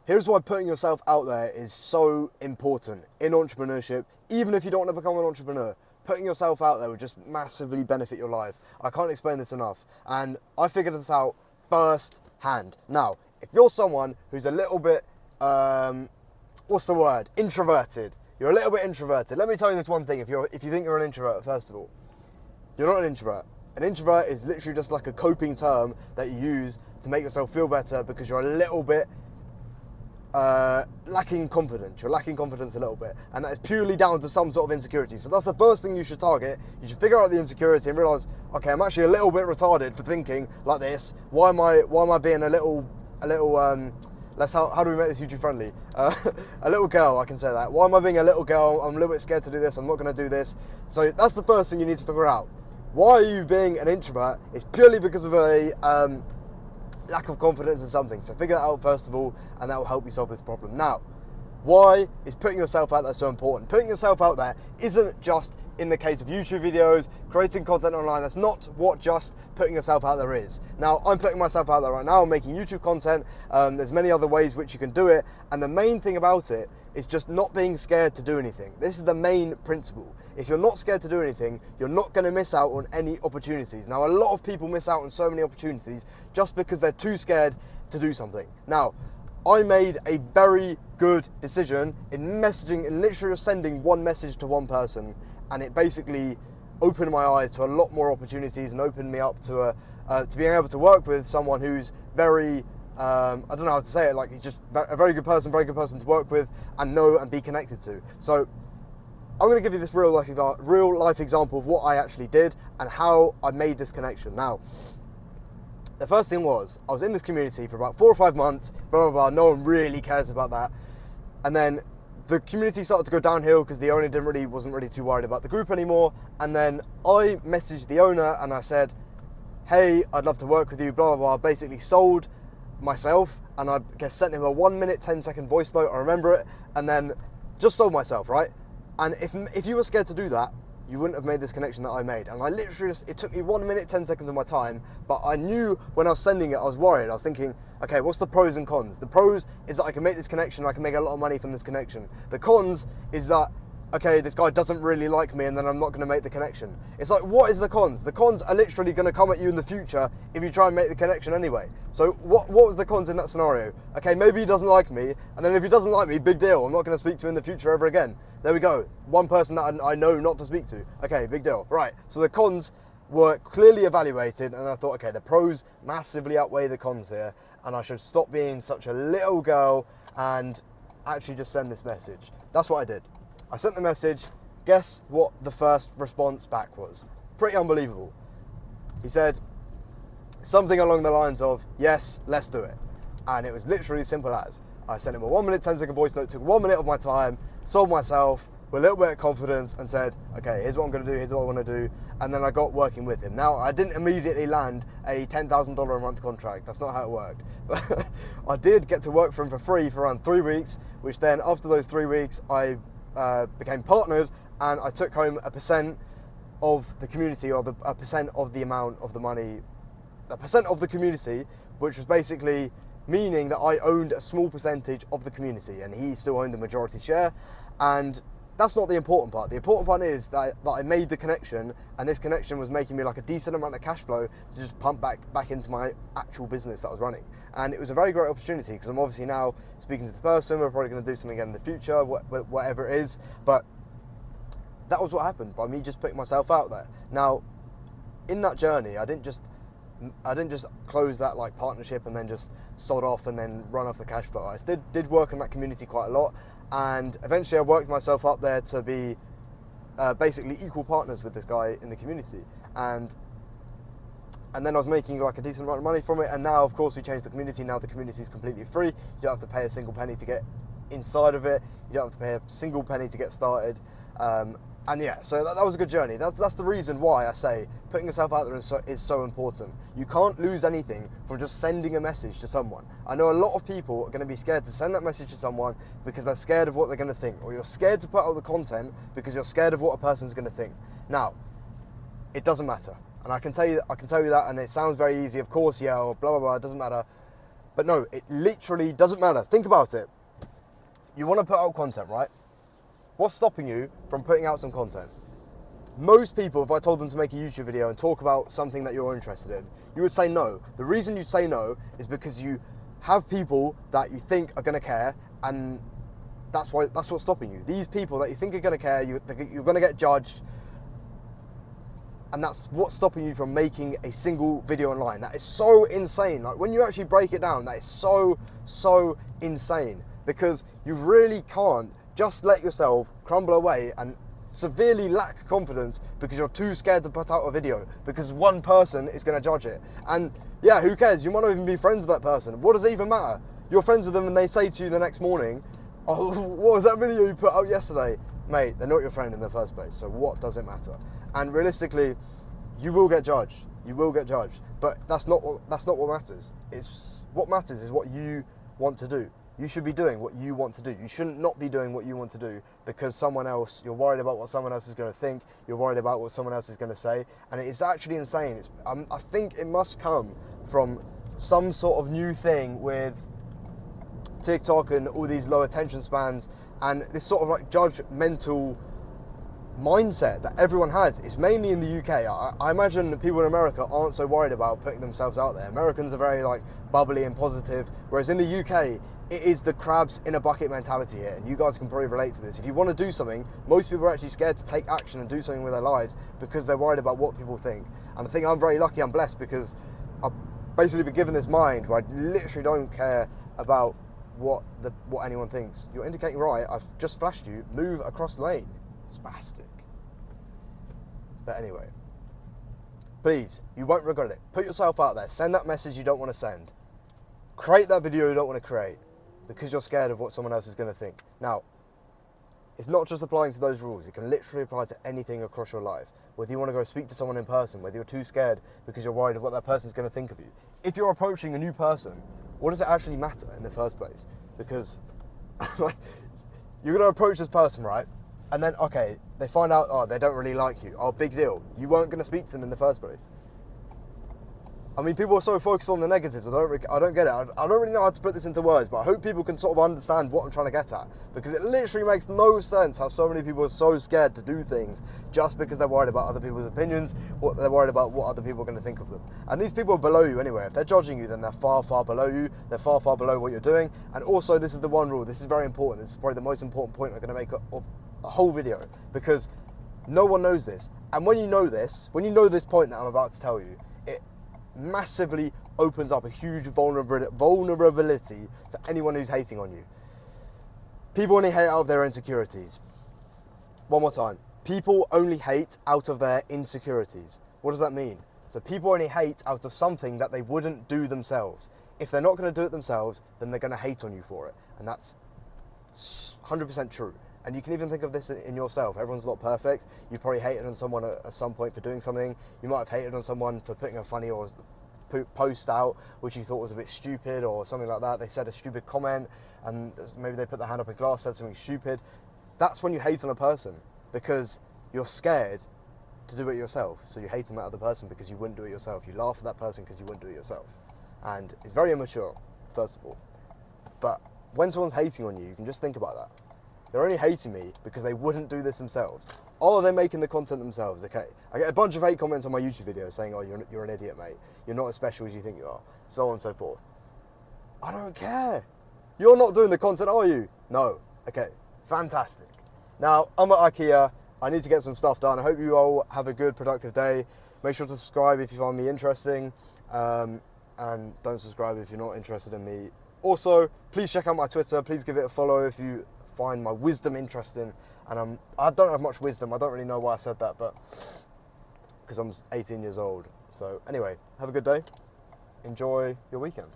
Here's why putting yourself out there is so important in entrepreneurship. Even if you don't want to become an entrepreneur, putting yourself out there will just massively benefit your life. I can't explain this enough. And I figured this out first hand. Now, if you're someone who's a little bit, introverted. You're a little bit introverted. Let me tell you this one thing. If you think you're an introvert, first of all, you're not an introvert. An introvert is literally just like a coping term that you use to make yourself feel better because you're a little bit lacking confidence. You're lacking confidence a little bit, and that is purely down to some sort of insecurity. So that's the first thing you should target. You should figure out the insecurity and realize, okay, I'm actually a little bit retarded for thinking like this. Why am I being a little how do we make this YouTube friendly? A little girl, I can say that. Why am I being a little girl? I'm a little bit scared to do this. I'm not going to do this. So that's the first thing you need to figure out. Why are you being an introvert? It's purely because of a lack of confidence in something. So figure that out first of all, and that will help you solve this problem. Now, why is putting yourself out there so important? Putting yourself out there isn't just in the case of YouTube videos, creating content online. That's not what just putting yourself out there is. Now, I'm putting myself out there right now. I'm making YouTube content. There's many other ways which you can do it. And the main thing about it is just not being scared to do anything. This is the main principle. If you're not scared to do anything, you're not going to miss out on any opportunities. Now, a lot of people miss out on so many opportunities just because they're too scared to do something. Now, I made a very good decision in messaging and literally just sending one message to one person, and it basically opened my eyes to a lot more opportunities and opened me up to being able to work with someone who's very, I don't know how to say it, like he's just a very good person to work with and know and be connected to. So I'm going to give you this real life example of what I actually did and how I made this connection. Now, the first thing was, I was in this community for about 4 or 5 months, blah, blah, blah, no one really cares about that. And then the community started to go downhill because the owner wasn't really too worried about the group anymore. And then I messaged the owner and I said, hey, I'd love to work with you, blah, blah, blah. Basically sold myself, and I guess sent him a 1 minute, 10-second voice note, I remember it, and then just sold myself, right? And if you were scared to do that, you wouldn't have made this connection that I made. And I literally it took me 1 minute, 10 seconds of my time, but I knew when I was sending it, I was worried. I was thinking, okay, what's the pros and cons? The pros is that I can make this connection, I can make a lot of money from this connection. The cons is that, okay, this guy doesn't really like me and then I'm not gonna make the connection. It's like, what is the cons? The cons are literally gonna come at you in the future if you try and make the connection anyway. So what was the cons in that scenario? Okay, maybe he doesn't like me, and then if he doesn't like me, big deal. I'm not gonna speak to him in the future ever again. There we go. One person that I know not to speak to. Okay, big deal. Right, so the cons were clearly evaluated, and I thought, okay, the pros massively outweigh the cons here, and I should stop being such a little girl and actually just send this message. That's what I did. I sent the message. Guess what the first response back was? Pretty unbelievable. He said something along the lines of, yes, let's do it. And it was literally as simple as, I sent him a 1 minute, 10-second voice note, took 1 minute of my time, sold myself with a little bit of confidence and said, okay, here's what I'm gonna do, here's what I wanna do. And then I got working with him. Now, I didn't immediately land a $10,000 a month contract. That's not how it worked. But I did get to work for him for free for around 3 weeks, which then after those 3 weeks, I became partnered, and I took home a percent of the community, or a percent of the amount of the money, a percent of the community, which was basically meaning that I owned a small percentage of the community and he still owned the majority share. And that's not the important part. The important part is that I made the connection, and this connection was making me like a decent amount of cash flow to just pump back into my actual business that I was running. And it was a very great opportunity because I'm obviously now speaking to this person. We're probably going to do something again in the future, whatever it is. But that was what happened by me just putting myself out there. Now, in that journey, I didn't just close that like partnership and then just sod off and then run off the cash flow. I did work in that community quite a lot, and eventually I worked myself up there to be basically equal partners with this guy in the community. And then I was making like a decent amount of money from it. And now, of course, we changed the community. Now the community is completely free. You don't have to pay a single penny to get inside of it. You don't have to pay a single penny to get started. And yeah, so that was a good journey. That's the reason why I say putting yourself out there is so important. You can't lose anything from just sending a message to someone. I know a lot of people are going to be scared to send that message to someone because they're scared of what they're going to think, or you're scared to put out the content because you're scared of what a person's going to think. Now, it doesn't matter. And I can tell you that, and it sounds very easy. Of course, yeah, or blah, blah, blah, it doesn't matter. But no, it literally doesn't matter. Think about it. You want to put out content, right? What's stopping you from putting out some content? Most people, if I told them to make a YouTube video and talk about something that you're interested in, you would say no. The reason you say no is because you have people that you think are going to care, and that's what's stopping you. These people that you think are going to care, you're going to get judged, and that's what's stopping you from making a single video online. That is so insane. Like, when you actually break it down, that is so insane, because you really can't just let yourself crumble away and severely lack confidence because you're too scared to put out a video because one person is going to judge it. And yeah, who cares? You might not even be friends with that person. What does it even matter? You're friends with them and they say to you the next morning, oh, what was that video you put out yesterday? Mate, they're not your friend in the first place, so what does it matter? And realistically, you will get judged. You will get judged. But that's not what matters. What matters is what you want to do. You should be doing what you want to do. You shouldn't not be doing what you want to do because you're worried about what someone else is going to think, you're worried about what someone else is going to say, and it's actually insane. I think it must come from some sort of new thing with TikTok and all these low attention spans and this sort of like judgmental mindset that everyone has. It's mainly in the UK. I imagine that people in America aren't so worried about putting themselves out there. Americans are very like bubbly and positive, whereas in the UK, it is the crabs in a bucket mentality here, and you guys can probably relate to this. If you want to do something, most people are actually scared to take action and do something with their lives because they're worried about what people think. And I think I'm very lucky, I'm blessed, because I've basically been given this mind where I literally don't care about what anyone thinks. You're indicating right, I've just flashed you, move across the lane. Spastic. But anyway, please, you won't regret it. Put yourself out there, send that message you don't want to send. Create that video you don't want to create, because you're scared of what someone else is going to think. Now, it's not just applying to those rules. It can literally apply to anything across your life. Whether you want to go speak to someone in person, whether you're too scared because you're worried of what that person's going to think of you. If you're approaching a new person, what does it actually matter in the first place? Because you're going to approach this person, right? And then, okay, they find out, oh, they don't really like you. Oh, big deal. You weren't going to speak to them in the first place. I mean, people are so focused on the negatives. I don't get it. I don't really know how to put this into words, but I hope people can sort of understand what I'm trying to get at, because it literally makes no sense how so many people are so scared to do things just because they're worried about other people's opinions, what they're worried about what other people are going to think of them. And these people are below you anyway. If they're judging you, then they're far, far below you. They're far, far below what you're doing. And also, this is the one rule. This is very important. This is probably the most important point I'm going to make of a whole video, because no one knows this. And when you know this point that I'm about to tell you, it massively opens up a huge vulnerability to anyone who's hating on you. People only hate out of their insecurities. One more time. People only hate out of their insecurities. What does that mean? So people only hate out of something that they wouldn't do themselves. If they're not going to do it themselves, then they're going to hate on you for it. And that's 100% true. And you can even think of this in yourself. Everyone's not perfect. You probably hated on someone at some point for doing something. You might have hated on someone for putting a funny or post out which you thought was a bit stupid or something like that. They said a stupid comment and maybe they put their hand up in class, said something stupid. That's when you hate on a person, because you're scared to do it yourself. So you hate on that other person because you wouldn't do it yourself. You laugh at that person because you wouldn't do it yourself. And it's very immature, first of all. But when someone's hating on you, you can just think about that. They're only hating me because they wouldn't do this themselves. Oh, they're making the content themselves. Okay. I get a bunch of hate comments on my YouTube videos saying, oh, you're an idiot, mate. You're not as special as you think you are. So on and so forth. I don't care. You're not doing the content, are you? No. Okay. Fantastic. Now, I'm at IKEA. I need to get some stuff done. I hope you all have a good, productive day. Make sure to subscribe if you find me interesting. And don't subscribe if you're not interested in me. Also, please check out my Twitter. Please give it a follow if you find my wisdom interesting. And I don't have much wisdom. I don't really know why I said that, but because I'm 18 years old. So anyway, have a good day. Enjoy your weekend.